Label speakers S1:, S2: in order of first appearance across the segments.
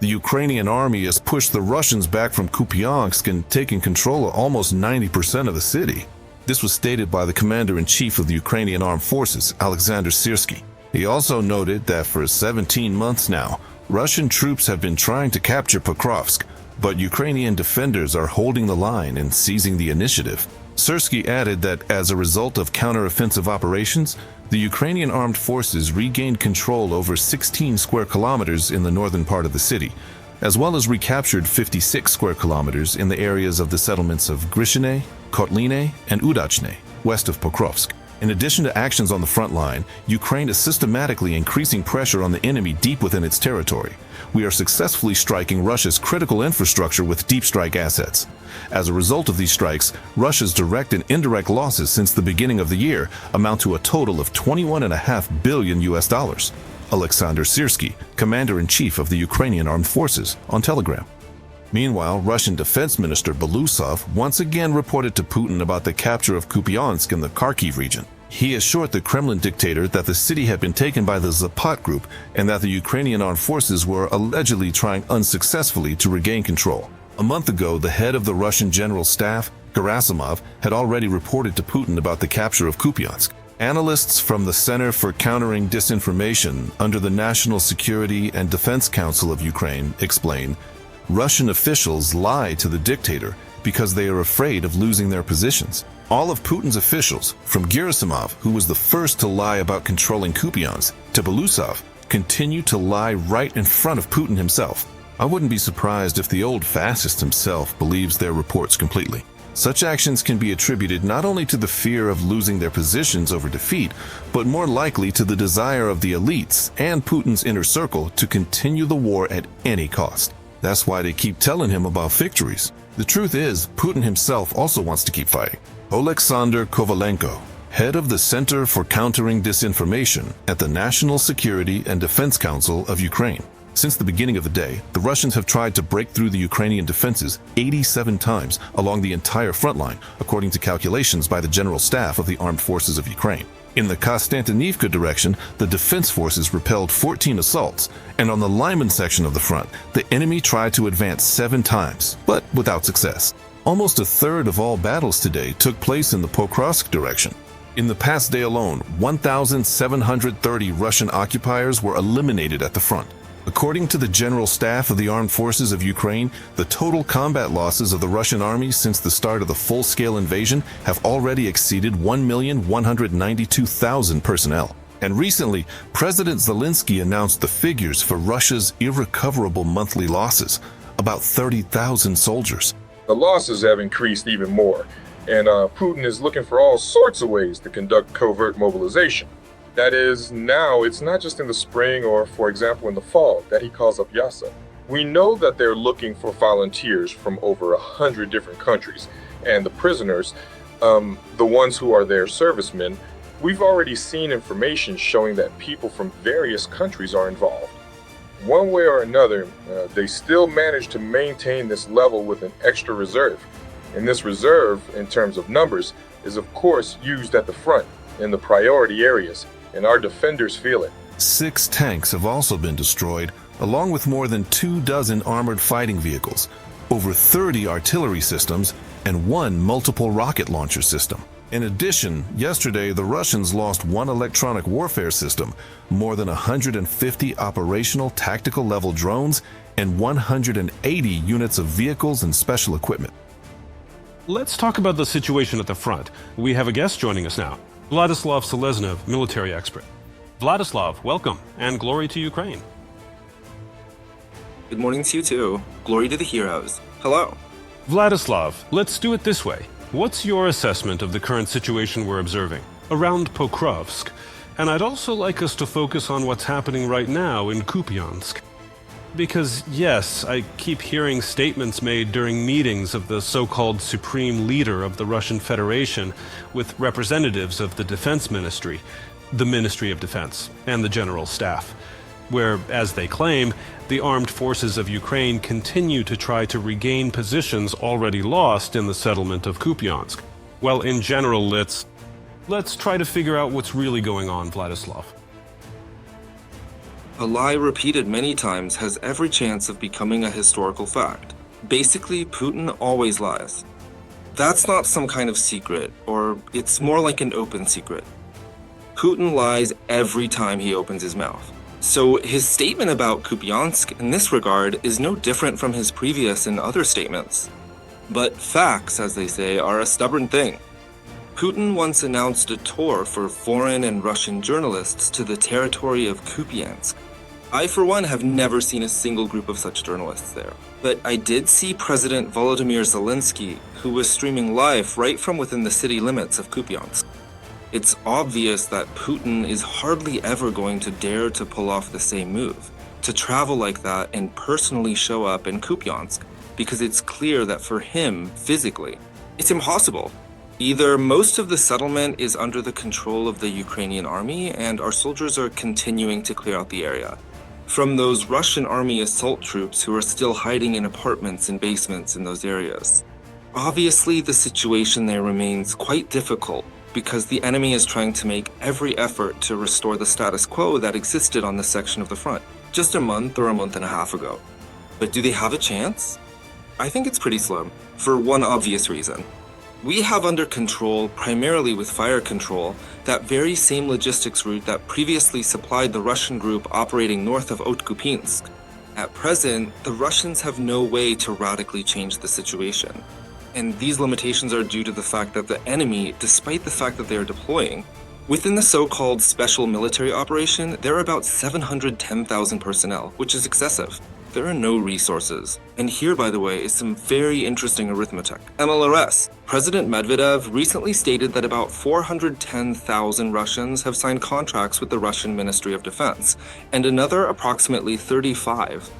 S1: The Ukrainian army has pushed the Russians back from Kupiansk and taken control of almost 90% of the city. This was stated by the commander-in-chief of the Ukrainian Armed Forces, Alexander Syrsky. He also noted that for 17 months now, Russian troops have been trying to capture Pokrovsk, but Ukrainian defenders are holding the line and seizing the initiative. Syrsky added that as a result of counteroffensive operations, the Ukrainian Armed Forces regained control over 16 square kilometers in the northern part of the city, as well as recaptured 56 square kilometers in the areas of the settlements of Grishine, Kotline, and Udachne, west of Pokrovsk. In addition to actions on the front line, Ukraine is systematically increasing pressure on the enemy deep within its territory. We are successfully striking Russia's critical infrastructure with deep strike assets. As a result of these strikes, Russia's direct and indirect losses since the beginning of the year amount to a total of $21.5 billion. Alexander Syrsky, commander-in-chief of the Ukrainian Armed Forces, on Telegram. Meanwhile, Russian Defense Minister Belousov once again reported to Putin about the capture of Kupiansk in the Kharkiv region. He assured the Kremlin dictator that the city had been taken by the Zapad group and that the Ukrainian armed forces were allegedly trying unsuccessfully to regain control. A month ago, the head of the Russian General Staff, Gerasimov, had already reported to Putin about the capture of Kupiansk. Analysts from the Center for Countering Disinformation under the National Security and Defense Council of Ukraine explain, Russian officials lie to the dictator because they are afraid of losing their positions. All of Putin's officials, from Gerasimov, who was the first to lie about controlling Kupiansk, to Belousov, continue to lie right in front of Putin himself. I wouldn't be surprised if the old fascist himself believes their reports completely. Such actions can be attributed not only to the fear of losing their positions over defeat, but more likely to the desire of the elites and Putin's inner circle to continue the war at any cost. That's why they keep telling him about victories. The truth is, Putin himself also wants to keep fighting. Oleksandr Kovalenko, head of the Center for Countering Disinformation at the National Security and Defense Council of Ukraine. Since the beginning of the day, the Russians have tried to break through the Ukrainian defenses 87 times along the entire front line, according to calculations by the General Staff of the Armed Forces of Ukraine. In the Konstantinivka direction, the defense forces repelled 14 assaults, and on the Lyman section of the front, the enemy tried to advance 7 times, but without success. Almost a third of all battles today took place in the Pokrovsk direction. In the past day alone, 1,730 Russian occupiers were eliminated at the front. According to the General Staff of the Armed Forces of Ukraine, the total combat losses of the Russian army since the start of the full-scale invasion have already exceeded 1,192,000 personnel. And recently, President Zelensky announced the figures for Russia's irrecoverable monthly losses, about 30,000 soldiers.
S2: The losses have increased even more, and Putin is looking for all sorts of ways to conduct covert mobilization. That is, now it's not just in the spring or, for example, in the fall that he calls up Yasa. We know that they're looking for volunteers from over 100 different countries, and the prisoners, the ones who are their servicemen, we've already seen information showing that people from various countries are involved. One way or another, they still manage to maintain this level with an extra reserve. And this reserve, in terms of numbers, is of course used at the front in the priority areas, and our defenders feel it.
S1: 6 tanks have also been destroyed, along with more than 24 armored fighting vehicles, over 30 artillery systems, and 1 multiple rocket launcher system. In addition, yesterday the Russians lost 1 electronic warfare system, more than 150 operational tactical level drones, and 180 units of vehicles and special equipment.
S3: Let's talk about the situation at the front. We have a guest joining us now, Vladyslav Seleznov, military expert. Vladyslav, welcome, and glory to Ukraine.
S4: Good morning to you too. Glory to the heroes. Hello.
S3: Vladyslav, let's do it this way. What's your assessment of the current situation we're observing around Pokrovsk? And I'd also like us to focus on what's happening right now in Kupiansk. Because yes, I keep hearing statements made during meetings of the so-called supreme leader of the Russian Federation with representatives of the Defense Ministry, the Ministry of Defense, and the General Staff, where, as they claim, the armed forces of Ukraine continue to try to regain positions already lost in the settlement of Kupiansk. Well, in general, let's try to figure out what's really going on, Vladyslav.
S4: A lie repeated many times has every chance of becoming a historical fact. Basically, Putin always lies. That's not some kind of secret, or it's more like an open secret. Putin lies every time he opens his mouth. So his statement about Kupiansk in this regard is no different from his previous and other statements. But facts, as they say, are a stubborn thing. Putin once announced a tour for foreign and Russian journalists to the territory of Kupiansk. I, for one, have never seen a single group of such journalists there. But I did see President Volodymyr Zelensky, who was streaming live right from within the city limits of Kupiansk. It's obvious that Putin is hardly ever going to dare to pull off the same move, to travel like that and personally show up in Kupiansk, because it's clear that for him, physically, it's impossible. Either most of the settlement is under the control of the Ukrainian army and our soldiers are continuing to clear out the area from those Russian army assault troops who are still hiding in apartments and basements in those areas. Obviously, the situation there remains quite difficult because the enemy is trying to make every effort to restore the status quo that existed on this section of the front just a month or a month and a half ago. But do they have a chance? I think it's pretty slim, for one obvious reason. We have under control, primarily with fire control, that very same logistics route that previously supplied the Russian group operating north of Kupiansk. At present, the Russians have no way to radically change the situation. And these limitations are due to the fact that the enemy, despite the fact that they are deploying, within the so-called special military operation, there are about 710,000 personnel, which is excessive. There are no resources. And here, by the way, is some very interesting arithmetic. MLRS. President Medvedev recently stated that about 410,000 Russians have signed contracts with the Russian Ministry of Defense, and another approximately 35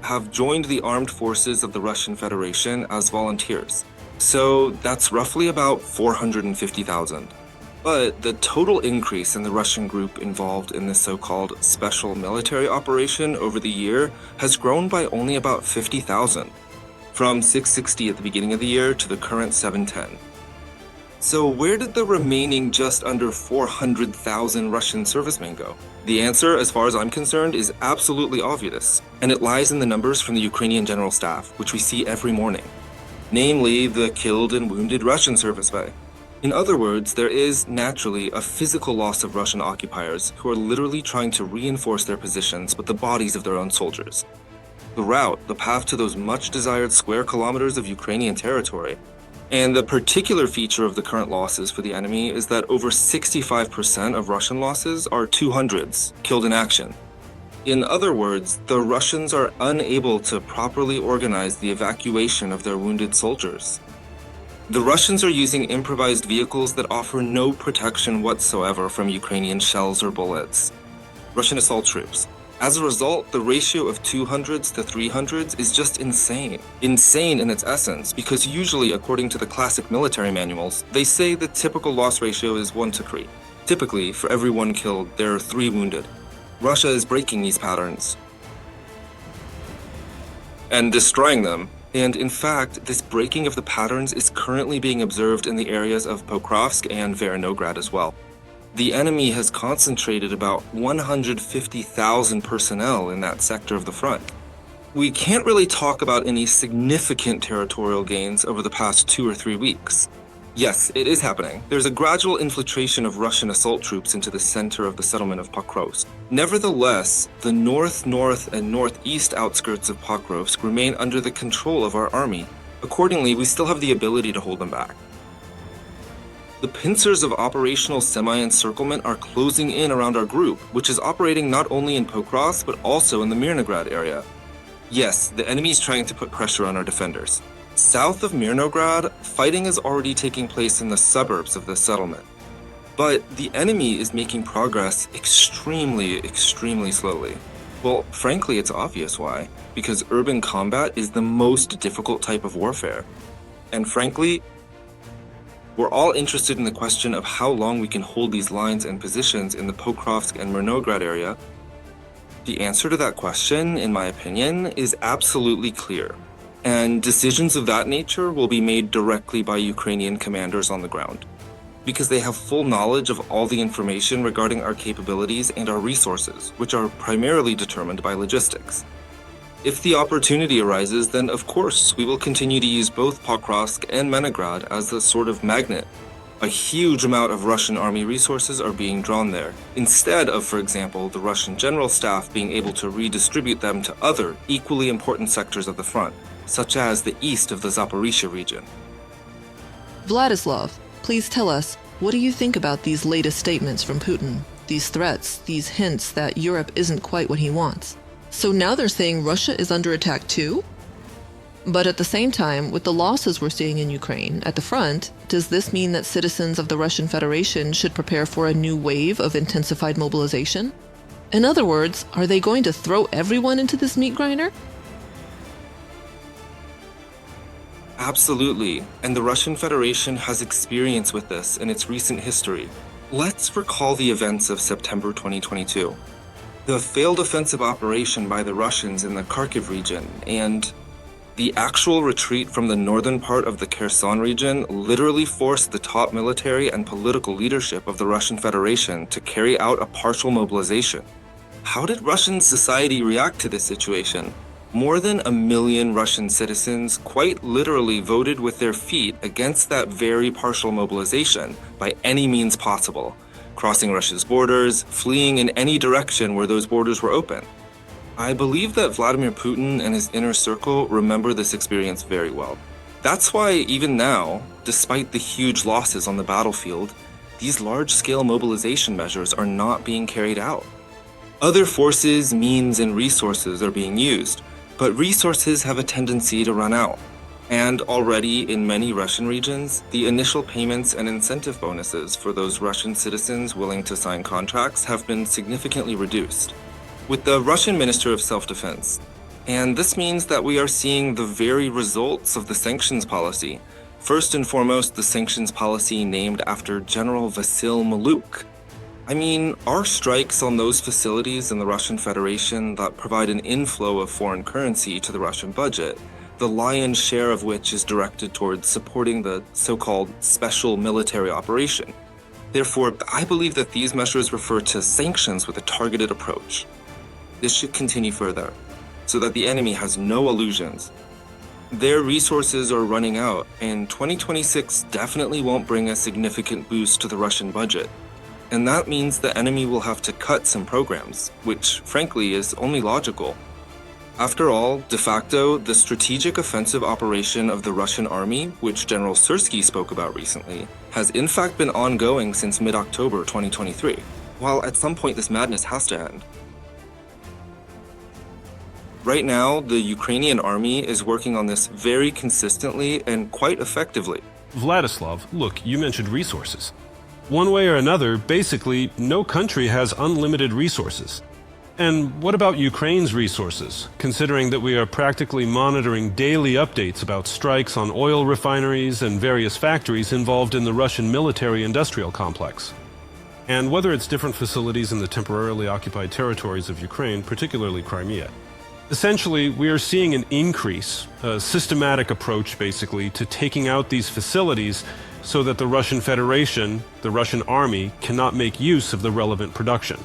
S4: have joined the armed forces of the Russian Federation as volunteers. So that's roughly about 450,000. But the total increase in the Russian group involved in this so-called special military operation over the year has grown by only about 50,000, from 660 at the beginning of the year to the current 710. So where did the remaining just under 400,000 Russian servicemen go? The answer, as far as I'm concerned, is absolutely obvious, and it lies in the numbers from the Ukrainian General Staff, which we see every morning, namely the killed and wounded Russian servicemen. In other words, there is, naturally, a physical loss of Russian occupiers who are literally trying to reinforce their positions with the bodies of their own soldiers. The route, the path to those much-desired square kilometers of Ukrainian territory. And the particular feature of the current losses for the enemy is that over 65% of Russian losses are 200s, killed in action. In other words, the Russians are unable to properly organize the evacuation of their wounded soldiers. The Russians are using improvised vehicles that offer no protection whatsoever from Ukrainian shells or bullets. Russian assault troops. As a result, the ratio of 200s to 300s is just insane. Insane in its essence, because usually, according to the classic military manuals, they say the typical loss ratio is 1 to 3. Typically, for every 1 killed, there are 3 wounded. Russia is breaking these patterns and destroying them. And in fact, this breaking of the patterns is currently being observed in the areas of Pokrovsk and Myrnohrad as well. The enemy has concentrated about 150,000 personnel in that sector of the front. We can't really talk about any significant territorial gains over the past 2 or 3 weeks. Yes, it is happening. There's a gradual infiltration of Russian assault troops into the center of the settlement of Pokrovsk. Nevertheless, the north, and northeast outskirts of Pokrovsk remain under the control of our army. Accordingly, we still have the ability to hold them back. The pincers of operational semi-encirclement are closing in around our group, which is operating not only in Pokrovsk but also in the Myrnohrad area. Yes, the enemy is trying to put pressure on our defenders. South of Myrnohrad, fighting is already taking place in the suburbs of the settlement. But the enemy is making progress extremely slowly. Well, frankly, it's obvious why. Because urban combat is the most difficult type of warfare. And frankly, we're all interested in the question of how long we can hold these lines and positions in the Pokrovsk and Myrnohrad area. The answer to that question, in my opinion, is absolutely clear. And decisions of that nature will be made directly by Ukrainian commanders on the ground. because they have full knowledge of all the information regarding our capabilities and our resources, which are primarily determined by logistics. If the opportunity arises, then of course we will continue to use both Pokrovsk and Myrnohrad as a sort of magnet. A huge amount of Russian army resources are being drawn there, instead of, for example, the Russian general staff being able to redistribute them to other, equally important sectors of the front, such as the east of the Zaporizhia region.
S5: Vladyslav, please tell us, what do you think about these latest statements from Putin? These threats, these hints that Europe isn't quite what he wants. So now they're saying Russia is under attack too? But at the same time, with the losses we're seeing in Ukraine at the front, does this mean that citizens of the Russian Federation should prepare for a new wave of intensified mobilization? In other words, are they going to throw everyone into this meat grinder?
S4: Absolutely, and the Russian Federation has experience with this in its recent history. Let's recall the events of September 2022. The failed offensive operation by the Russians in the Kharkiv region and the actual retreat from the northern part of the Kherson region literally forced the top military and political leadership of the Russian Federation to carry out a partial mobilization. How did Russian society react to this situation? More than 1 million Russian citizens quite literally voted with their feet against that very partial mobilization by any means possible, crossing Russia's borders, fleeing in any direction where those borders were open. I believe that Vladimir Putin and his inner circle remember this experience very well. That's why even now, despite the huge losses on the battlefield, these large-scale mobilization measures are not being carried out. Other forces, means, and resources are being used, but resources have a tendency to run out. And already in many Russian regions, the initial payments and incentive bonuses for those Russian citizens willing to sign contracts have been significantly reduced. With the Russian Minister of Self-Defense. And this means that we are seeing the very results of the sanctions policy. First and foremost, the sanctions policy named after General Vasil Maluk. I mean, our strikes on those facilities in the Russian Federation that provide an inflow of foreign currency to the Russian budget, the lion's share of which is directed towards supporting the so-called special military operation. Therefore, I believe that these measures refer to sanctions with a targeted approach. This should continue further, so that the enemy has no illusions. Their resources are running out, and 2026 definitely won't bring a significant boost to the Russian budget. And that means the enemy will have to cut some programs, which frankly is only logical. After all, de facto, the strategic offensive operation of the Russian army, which General Syrskyi spoke about recently, has in fact been ongoing since mid-October 2023, while at some point this madness has to end. Right now, the Ukrainian army is working on this very consistently and quite effectively.
S3: Vladislav, look, you mentioned resources. One way or another, basically, no country has unlimited resources. And what about Ukraine's resources, considering that we are practically monitoring daily updates about strikes on oil refineries and various factories involved in the Russian military-industrial complex? And whether it's different facilities in the temporarily occupied territories of Ukraine, particularly Crimea. Essentially, we are seeing an increase, a systematic approach basically, to taking out these facilities so that the Russian Federation, the Russian army, cannot make use of the relevant production.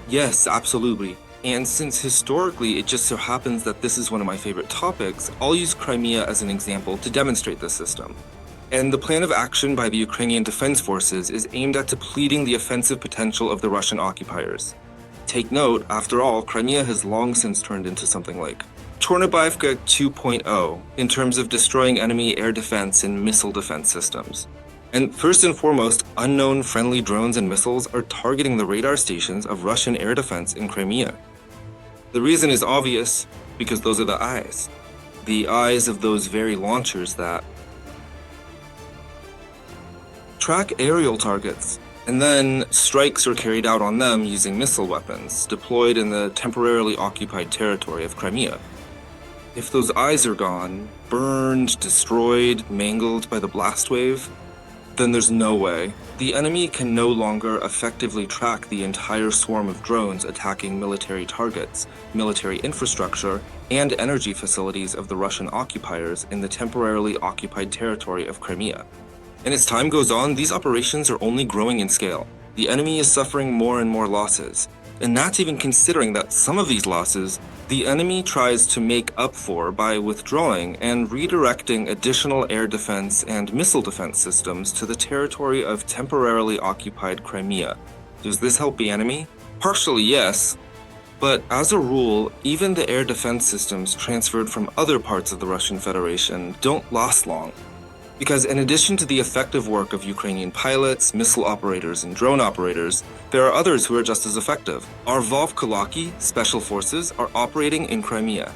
S4: Yes, absolutely. And since historically it just so happens that this is one of my favorite topics, I'll use Crimea as an example to demonstrate this system. And the plan of action by the Ukrainian Defense Forces is aimed at depleting the offensive potential of the Russian occupiers. Take note, after all, Crimea has long since turned into something like Chornobyivka 2.0 in terms of destroying enemy air defense and missile defense systems. And first and foremost, unknown friendly drones and missiles are targeting the radar stations of Russian air defense in Crimea. The reason is obvious, because those are the eyes. The eyes of those very launchers that track aerial targets. And then strikes are carried out on them using missile weapons deployed in the temporarily occupied territory of Crimea. If those eyes are gone, burned, destroyed, mangled by the blast wave, then there's no way. The enemy can no longer effectively track the entire swarm of drones attacking military targets, military infrastructure, and energy facilities of the Russian occupiers in the temporarily occupied territory of Crimea. And as time goes on, these operations are only growing in scale. The enemy is suffering more and more losses. And that's even considering that some of these losses, the enemy tries to make up for by withdrawing and redirecting additional air defense and missile defense systems to the territory of temporarily occupied Crimea. Does this help the enemy? Partially, yes. But as a rule, even the air defense systems transferred from other parts of the Russian Federation don't last long. Because in addition to the effective work of Ukrainian pilots, missile operators, and drone operators, there are others who are just as effective. Our Vovkulaki special forces are operating in Crimea.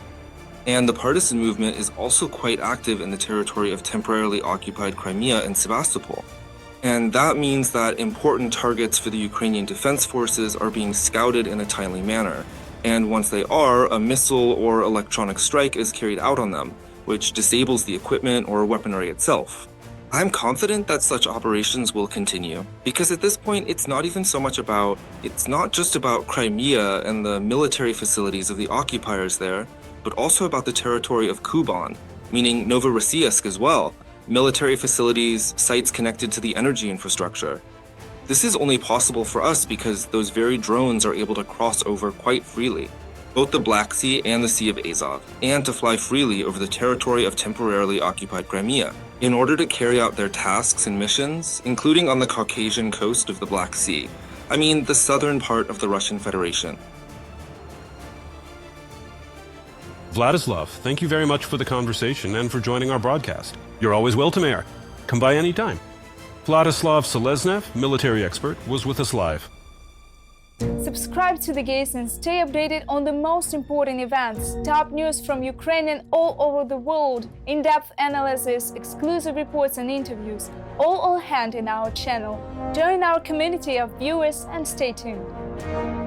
S4: And the partisan movement is also quite active in the territory of temporarily occupied Crimea and Sevastopol. And that means that important targets for the Ukrainian defense forces are being scouted in a timely manner. And once they are, a missile or electronic strike is carried out on them, which disables the equipment or weaponry itself. I'm confident that such operations will continue, because at this point it's not just about Crimea and the military facilities of the occupiers there, but also about the territory of Kuban, meaning Novorossiysk as well, military facilities, sites connected to the energy infrastructure. This is only possible for us because those very drones are able to cross over quite freely, both the Black Sea and the Sea of Azov, and to fly freely over the territory of temporarily occupied Crimea, in order to carry out their tasks and missions, including on the Caucasian coast of the Black Sea. I mean, the southern part of the Russian Federation.
S3: Vladyslav, thank you very much for the conversation and for joining our broadcast. You're always welcome here. Come by anytime. Vladyslav Seleznov, military expert, was with us live.
S6: Subscribe to The Gaze and stay updated on the most important events, top news from Ukraine and all over the world, in-depth analysis, exclusive reports and interviews, all on hand in our channel. Join our community of viewers and stay tuned.